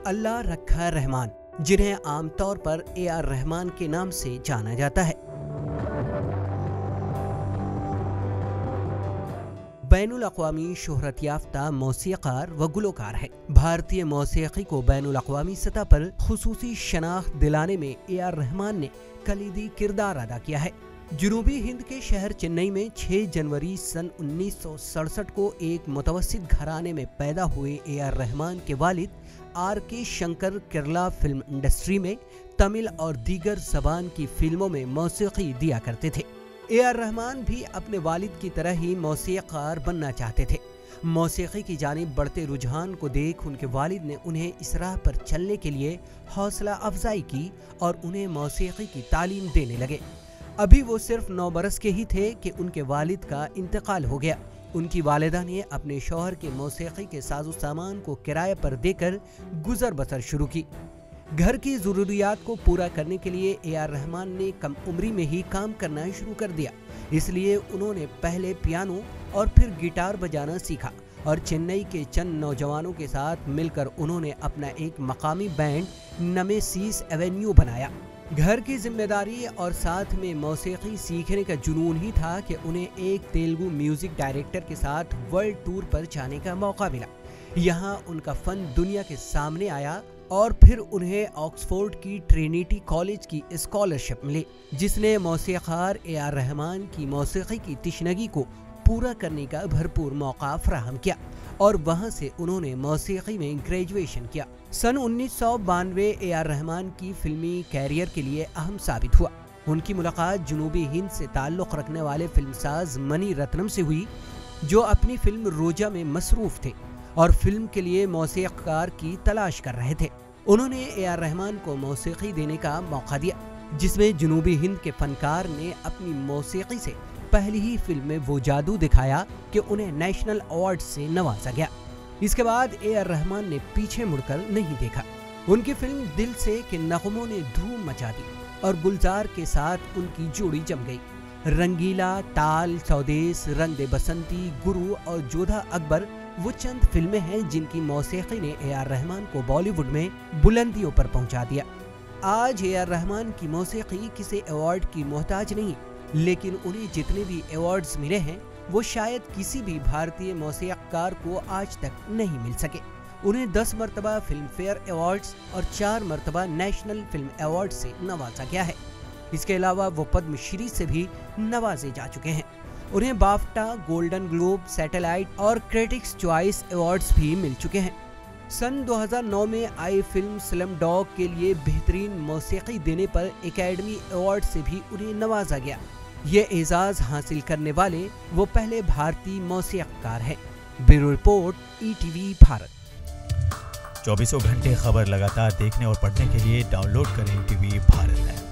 अल्लाह रखा रहमान, जिन्हें आमतौर पर ए.आर. रहमान के नाम से जाना जाता है, बैनुल अक़वामी शोहरत याफ्ता मौसीक़ार व गुलकार है। भारतीय मौसीक़ी को बैनुल अक़वामी सतह पर खुसूसी शनाख्त दिलाने में ए.आर. रहमान ने कलीदी किरदार अदा किया है। जनूबी हिंद के शहर चेन्नई में 6 जनवरी सन 1967 को एक मुतवस्सित घराने में पैदा हुए ए.आर. रहमान के वालिद R K. Shankar Kerala film industry में तमिल और दीगर ज़बान की फिल्मों में मौसीक़ी दिया करते थे। ए.आर. रहमान भी अपने वालिद की तरह ही मौसीक़ार बनना चाहते थे। मौसीक़ी की जानिब बढ़ते रुझान को देख उनके वालिद ने उन्हें इस राह पर चलने के लिए हौसला अफजाई की और उन्हें मौसीक़ी की तालीम देने लगे। अभी वो सिर्फ 9 बरस के ही थे कि उनके वालिद का इंतकाल हो गया। उनकी वालिदा ने अपने शौहर के मौसीक़ी के साजो सामान को किराए पर देकर गुजर बसर शुरू की। घर की ज़रूरियात को पूरा करने के लिए ए.आर. रहमान ने कम उम्री में ही काम करना शुरू कर दिया। इसलिए उन्होंने पहले पियानो और फिर गिटार बजाना सीखा और चेन्नई के चंद नौजवानों के साथ मिलकर उन्होंने अपना एक मकामी बैंड नेमेसिस एवेन्यू बनाया। घर की जिम्मेदारी और साथ में मौसीक़ी सीखने का जुनून ही था कि उन्हें एक तेलुगु म्यूजिक डायरेक्टर के साथ वर्ल्ड टूर पर जाने का मौका मिला। यहाँ उनका फन दुनिया के सामने आया और फिर उन्हें ऑक्सफोर्ड की ट्रिनिटी कॉलेज की स्कॉलरशिप मिली, जिसने मौसीक़ार ए.आर. रहमान की मौसीक़ी की तिश्नगी को पूरा करने का भरपूर मौका फराहम किया और वहां से उन्होंने मौसीक़ी में ग्रेजुएशन किया। सन 1992 ए.आर. रहमान की फिल्मी कैरियर के लिए अहम साबित हुआ। उनकी मुलाकात जनूबी हिंद से ताल्लुक़ रखने वाले फिल्मसाज मनी रत्नम से हुई, जो अपनी फिल्म रोजा में मसरूफ़ थे और फिल्म के लिए मौसीक़ार की तलाश कर रहे थे। उन्होंने ए.आर. रहमान को मौसीक़ी देने का मौका दिया, जिसमें जनूबी हिंद के फनकार ने अपनी मौसीक़ी से पहली ही फिल्म में वो जादू दिखाया कि उन्हें नेशनल अवार्ड से नवाजा गया। इसके बाद ए.आर. रहमान ने पीछे मुड़कर नहीं देखा। उनकी फिल्म दिल से के नगमों ने धूम मचा दी और गुलजार के साथ उनकी जोड़ी जम गई। रंगीला, ताल, स्वदेश, रंग दे बसंती, गुरु और जोधा अकबर वो चंद फिल्में हैं जिनकी मौसीक़ी ने ए.आर. रहमान को बॉलीवुड में बुलंदियों पर पहुंचा दिया। आज ए.आर. रहमान की मौसीक़ी किसी अवार्ड की मोहताज नहीं, लेकिन उन्हें जितने भी अवार्ड्स मिले हैं वो शायद किसी भी भारतीय मौसीक़ार को आज तक नहीं मिल सके। उन्हें 10 मरतबा फिल्म फेयर अवार्ड्स और 4 मरतबा नेशनल फिल्म अवार्ड से नवाजा गया है। इसके अलावा वो पद्मश्री से भी नवाजे जा चुके हैं। उन्हें बाफ्टा, गोल्डन ग्लोब, सैटेलाइट और क्रिटिक्स चॉइस अवार्ड्स भी मिल चुके हैं। सन 2009 में आई फिल्म स्लम डॉग के लिए बेहतरीन मौसीक़ी देने पर एकेडमी अवार्ड से भी उन्हें नवाजा गया। ये एजाज़ हासिल करने वाले वो पहले भारतीय मौसीक़ार हैं। Bureau report, ETV Bharat. 24 घंटे खबर लगातार देखने और पढ़ने के लिए डाउनलोड करें ETV भारत ऐप।